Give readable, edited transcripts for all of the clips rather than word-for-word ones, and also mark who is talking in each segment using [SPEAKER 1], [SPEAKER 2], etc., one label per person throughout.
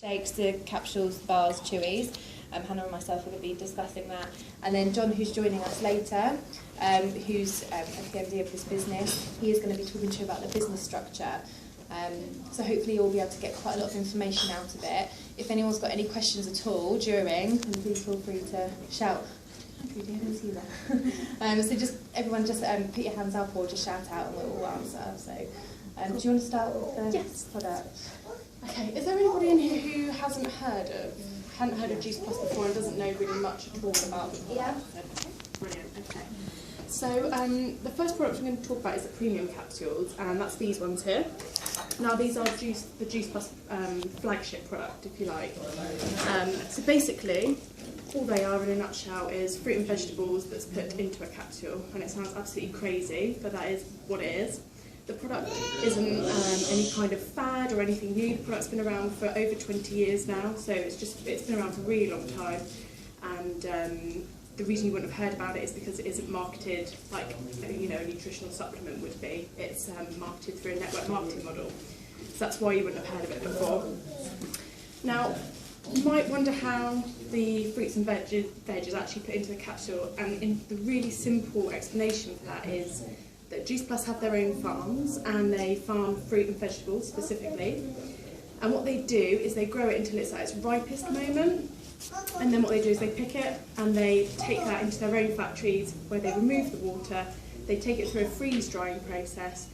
[SPEAKER 1] shakes, the capsules, the bars, chewies. Hannah and myself are going to be discussing that. And then John, who's joining us later, who's the MD of this business, he is going to be talking to you about the business structure. So hopefully you'll be able to get quite a lot of information out of it. If anyone's got any questions at all during, then please feel free to shout. So just everyone just put your hands up or just shout out and we'll all answer. So do you want to start with the product?
[SPEAKER 2] Okay, is there anybody in here who hadn't heard of Juice Plus before and doesn't know really much at all about the product?
[SPEAKER 1] Yeah.
[SPEAKER 2] Okay, brilliant, okay. So the first product I'm going to talk about is the premium capsules, and that's these ones here. Now these are the Juice Plus flagship product, if you like. So basically, all they are in a nutshell is fruit and vegetables that's put into a capsule, and it sounds absolutely crazy, but that is what it is. The product isn't any kind of fad or anything new. The product's been around for over 20 years now, so it's been around for a really long time. And the reason you wouldn't have heard about it is because it isn't marketed like a nutritional supplement would be. It's marketed through a network marketing model. So that's why you wouldn't have heard of it before. Now, you might wonder how the fruits and veg is actually put into the capsule, and the really simple explanation for that is that Juice Plus have their own farms, and they farm fruit and vegetables specifically. And what they do is they grow it until it's at its ripest moment, and then what they do is they pick it and they take that into their own factories where they remove the water, they take it through a freeze drying process,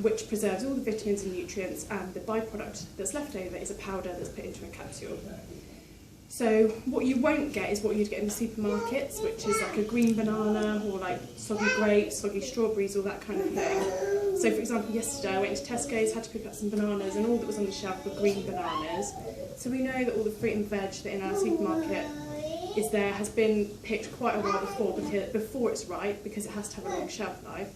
[SPEAKER 2] which preserves all the vitamins and nutrients, and the byproduct that's left over is a powder that's put into a capsule. So what you won't get is what you'd get in the supermarkets, which is like a green banana or like soggy grapes, soggy strawberries, all that kind of thing. So for example, yesterday I went to Tesco's, had to pick up some bananas, and all that was on the shelf were green bananas. So we know that all the fruit and veg that in our supermarket is there has been picked quite a while before it's ripe, because it has to have a long shelf life.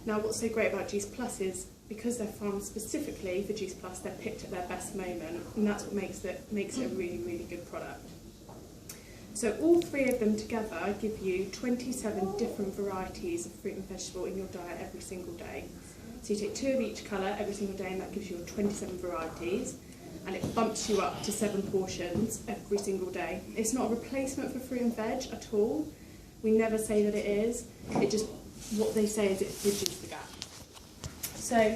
[SPEAKER 2] Now what's so great about Juice Plus is because they're farmed specifically for Juice Plus, they're picked at their best moment, and that's what makes it a really, really good product. So all three of them together give you 27 different varieties of fruit and vegetable in your diet every single day. So you take 2 of each colour every single day, and that gives you 27 varieties, and it bumps you up to 7 portions every single day. It's not a replacement for fruit and veg at all. We never say that it is. What they say is it bridges the gap. So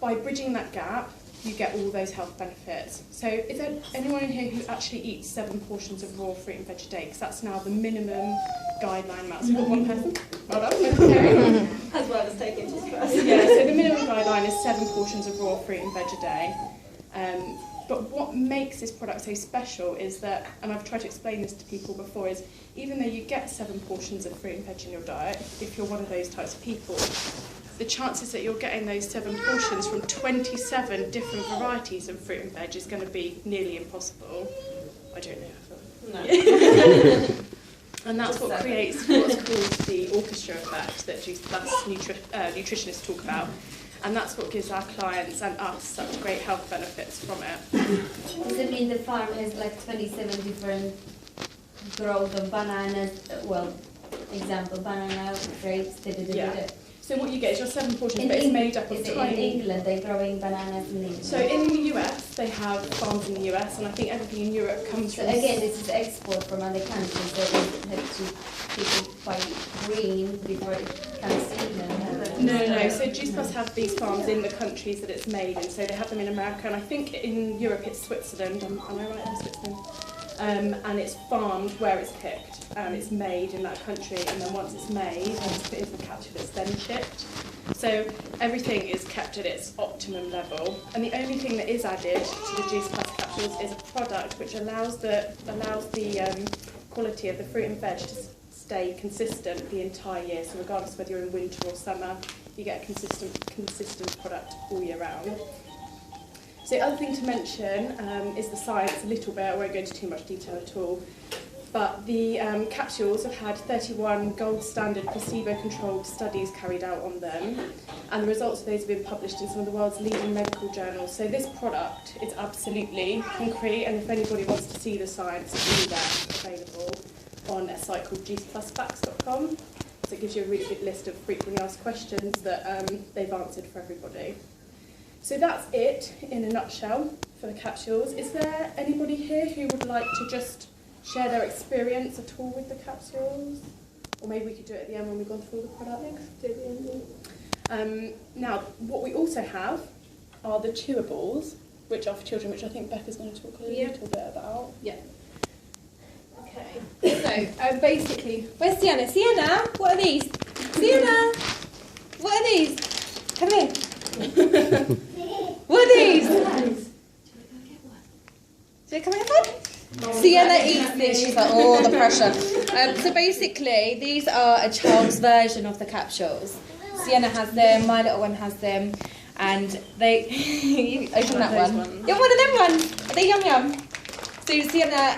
[SPEAKER 2] by bridging that gap, you get all those health benefits. So is there anyone in here who actually eats 7 portions of raw fruit and veg a day? Because that's now the minimum guideline amount. So we've got one person. Well done.
[SPEAKER 1] As well as taking Juice Plus.
[SPEAKER 2] Yeah, so the minimum guideline is 7 portions of raw fruit and veg a day. But what makes this product so special is that, and I've tried to explain this to people before, is even though you get 7 portions of fruit and veg in your diet, if you're one of those types of people, the chances that you're getting those 7 portions from 27 different varieties of fruit and veg is going to be nearly impossible. I don't know. No. And that's what creates what's called the orchestra effect that Juice Plus nutritionists talk about. And that's what gives our clients and us such great health benefits from it.
[SPEAKER 3] Does it mean the farm has like 27 different growth of bananas? Well, example, banana, grapes,
[SPEAKER 2] Yeah. So what you get is your 7 portions, but it's made up of tiny...
[SPEAKER 3] In England, they're growing bananas in England?
[SPEAKER 2] So in the US, they have farms in the US, and I think everything in Europe comes from...
[SPEAKER 3] So again, this is export from other countries, so they have to keep it quite green before it comes to England.
[SPEAKER 2] No. So Juice Plus have these farms in the countries that it's made in. So they have them in America, and I think in Europe it's Switzerland. Am I right in Switzerland? And it's farmed where it's picked. It's made in that country, and then once it's made and it's put into the capsule, it's then shipped. So everything is kept at its optimum level, and the only thing that is added to the Juice Plus capsules is a product which allows the quality of the fruit and veg to stay consistent the entire year. So regardless of whether you're in winter or summer, you get a consistent product all year round. So the other thing to mention is the science a little bit. I won't go into too much detail at all. But the capsules have had 31 gold standard placebo-controlled studies carried out on them, and the results of those have been published in some of the world's leading medical journals. So this product is absolutely concrete, and if anybody wants to see the science, it's there available on a site called juiceplusfacts.com. So it gives you a really good list of frequently asked questions that they've answered for everybody. So that's it in a nutshell for the capsules. Is there anybody here who would like to just share their experience at all with the capsules? Or maybe we could do it at the end when we've gone through all the products. Do it at the end. Now, what we also have are the chewables, which are for children, which I think Becca's going to talk a little bit about.
[SPEAKER 1] Yeah. Okay. So, basically, where's Sienna? Sienna, what are these? Sienna, what are these? Come here. What are these? Do you come and get one? Sienna eats this. She's like, oh, the pressure. So basically, these are a child's version of the capsules. Sienna has them. My little one has them. And they, you open that one. You're one of them ones. Are they yum yum? So Sienna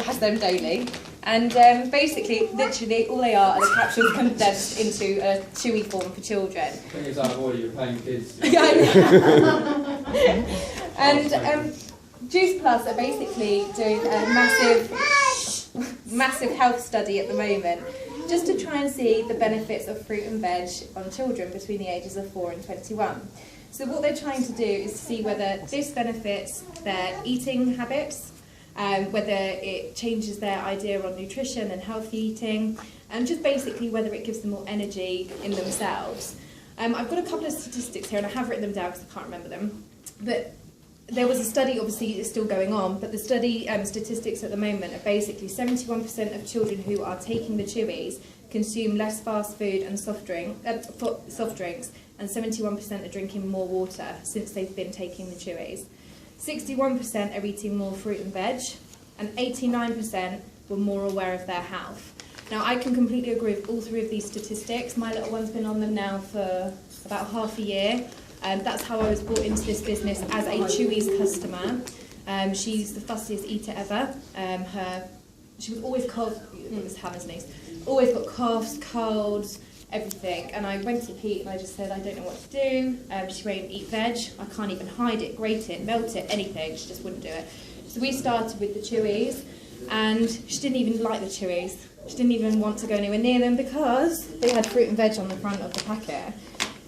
[SPEAKER 1] has them daily. And basically, literally, all they are the capsules condensed into a chewy form for children.
[SPEAKER 4] The thing is, out of order, you're paying kids.
[SPEAKER 1] Yeah, I know. And Juice Plus are basically doing a massive health study at the moment, just to try and see the benefits of fruit and veg on children between the ages of 4 and 21. So what they're trying to do is see whether this benefits their eating habits, whether it changes their idea on nutrition and healthy eating, and just basically whether it gives them more energy in themselves. I've got a couple of statistics here, and I have written them down because I can't remember them. But there was a study, obviously it's still going on, but the study statistics at the moment are basically 71% of children who are taking the chewies consume less fast food and soft drinks, and 71% are drinking more water since they've been taking the chewies. 61% are eating more fruit and veg, and 89% were more aware of their health. Now, I can completely agree with all three of these statistics. My little one's been on them now for about half a year. That's how I was brought into this business as a Chewies customer. She's the fussiest eater ever. She was always cold. It was Hannah's niece. Always got coughs, colds, everything. And I went to Pete and I just said, I don't know what to do. She won't eat veg. I can't even hide it, grate it, melt it, anything. She just wouldn't do it. So we started with the Chewies, and she didn't even like the Chewies. She didn't even want to go anywhere near them because they had fruit and veg on the front of the packet.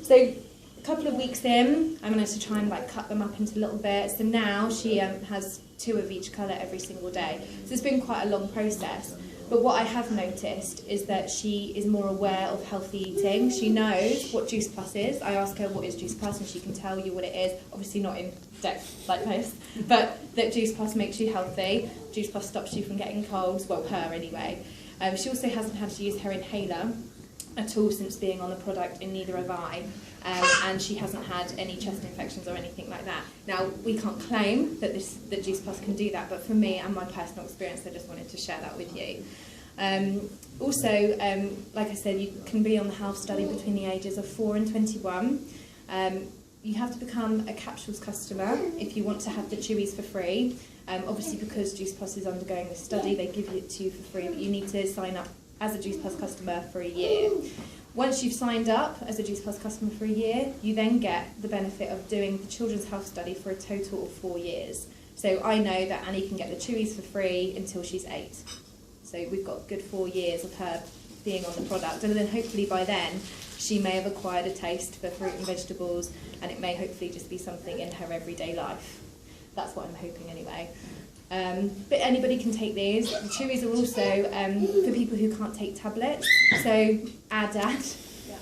[SPEAKER 1] So a couple of weeks in, I managed to try and cut them up into little bits. So now she has 2 of each colour every single day. So it's been quite a long process. But what I have noticed is that she is more aware of healthy eating. She knows what Juice Plus is. I ask her what is Juice Plus and she can tell you what it is. Obviously not in depth like this, but that Juice Plus makes you healthy. Juice Plus stops you from getting colds, well, her anyway. She also hasn't had to use her inhaler at all since being on the product, and neither have I. And she hasn't had any chest infections or anything like that. Now, we can't claim that Juice Plus can do that, but for me and my personal experience, I just wanted to share that with you. Also, like I said, you can be on the health study between the ages of 4 and 21. You have to become a capsules customer if you want to have the Chewies for free. Obviously, because Juice Plus is undergoing this study, they give it to you for free, but you need to sign up as a Juice Plus customer for a year. Once you've signed up as a Juice Plus customer for a year, you then get the benefit of doing the children's health study for a total of 4 years. So I know that Annie can get the Chewies for free until she's 8. So we've got a good 4 years of her being on the product, and then hopefully by then she may have acquired a taste for fruit and vegetables, and it may hopefully just be something in her everyday life. That's what I'm hoping anyway. But anybody can take these. The Chewies are also for people who can't take tablets. So our dad,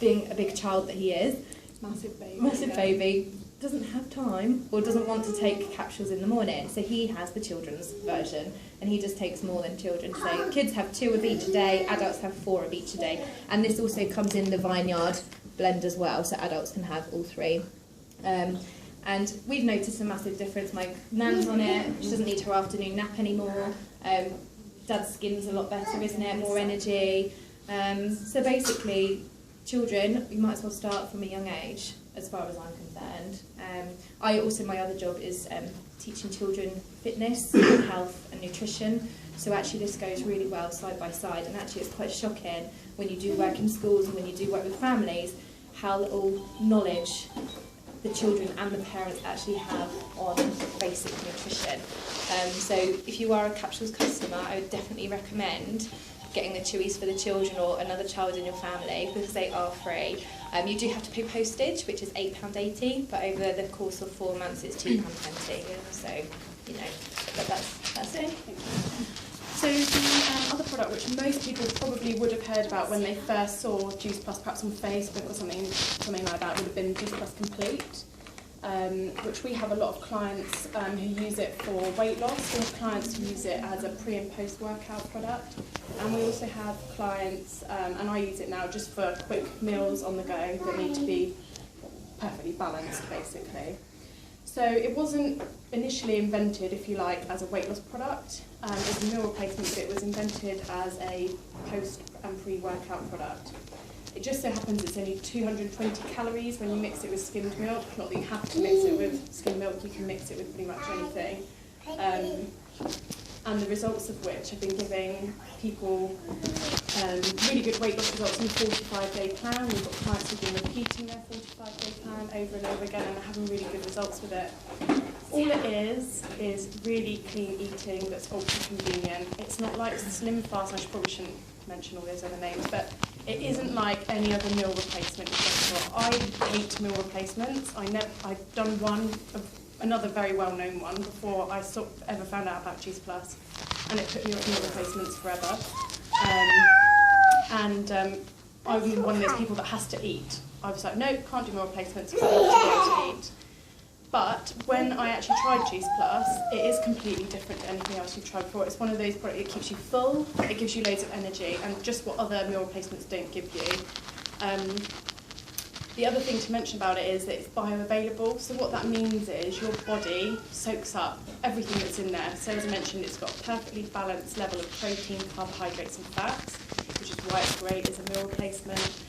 [SPEAKER 1] being a big child that he is, massive baby, doesn't have time or doesn't want to take capsules in the morning. So he has the children's version, and he just takes more than children. So kids have 2 of each a day, adults have 4 of each a day. And this also comes in the Vineyard blend as well, so adults can have all 3. And we've noticed a massive difference. My nan's on it, she doesn't need her afternoon nap anymore. Dad's skin's a lot better, isn't it? More energy. So basically, children, you might as well start from a young age, as far as I'm concerned. My other job is teaching children fitness, health and nutrition. So actually this goes really well side by side, and actually it's quite shocking when you do work in schools and when you do work with families, how little knowledge the children and the parents actually have on basic nutrition. So if you are a capsules customer, I would definitely recommend getting the Chewies for the children or another child in your family, because they are free. You do have to pay postage, which is £8.80, but over the course of 4 months it's £2.20. So, you know, but that's it.
[SPEAKER 2] So the other product, which most people probably would have heard about when they first saw Juice Plus, perhaps on Facebook or something like that, would have been Juice Plus Complete, which we have a lot of clients who use it for weight loss. We have clients who use it as a pre and post workout product, and we also have clients, and I use it now just for quick meals on the go that need to be perfectly balanced, basically. So it wasn't initially invented, if you like, as a weight loss product. It's a meal replacement, but it was invented as a post and pre-workout product. It just so happens it's only 220 calories when you mix it with skimmed milk. Not that you have to mix it with skimmed milk, you can mix it with pretty much anything. And the results of which have been giving people really good weight loss results in the 45-day plan. We've got clients who've been repeating their 45-day plan over and over again and are having really good results with it. All it is really clean eating that's ultra convenient. It's not like Slim Fast, I probably shouldn't mention all those other names, but it isn't like any other meal replacement. I hate meal replacements. I've done another very well-known one before I ever found out about Juice Plus, and it put me off meal replacements forever. I'm one of those people that has to eat. I was like, no, can't do meal replacements because I have to go to eat. But when I actually tried Juice Plus, it is completely different to anything else you've tried before. It's one of those products, it keeps you full, it gives you loads of energy, and just what other meal replacements don't give you. The other thing to mention about it is that it's bioavailable. So what that means is your body soaks up everything that's in there. So as I mentioned, it's got a perfectly balanced level of protein, carbohydrates and fats, which is why it's great as a meal replacement.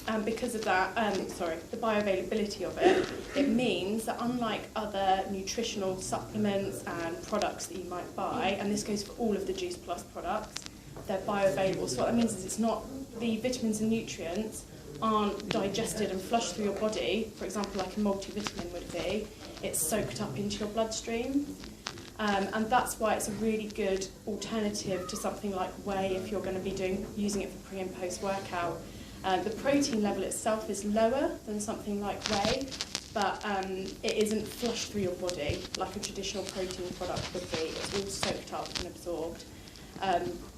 [SPEAKER 2] And because of that, the bioavailability of it, it means that unlike other nutritional supplements and products that you might buy, and this goes for all of the Juice Plus products, they're bioavailable. So what that means is it's not, the vitamins and nutrients aren't digested and flushed through your body, for example, like a multivitamin would be. It's soaked up into your bloodstream. And that's why it's a really good alternative to something like whey if you're going to be using it for pre and post workout. The protein level itself is lower than something like whey, but it isn't flushed through your body like a traditional protein product would be. It's all soaked up and absorbed.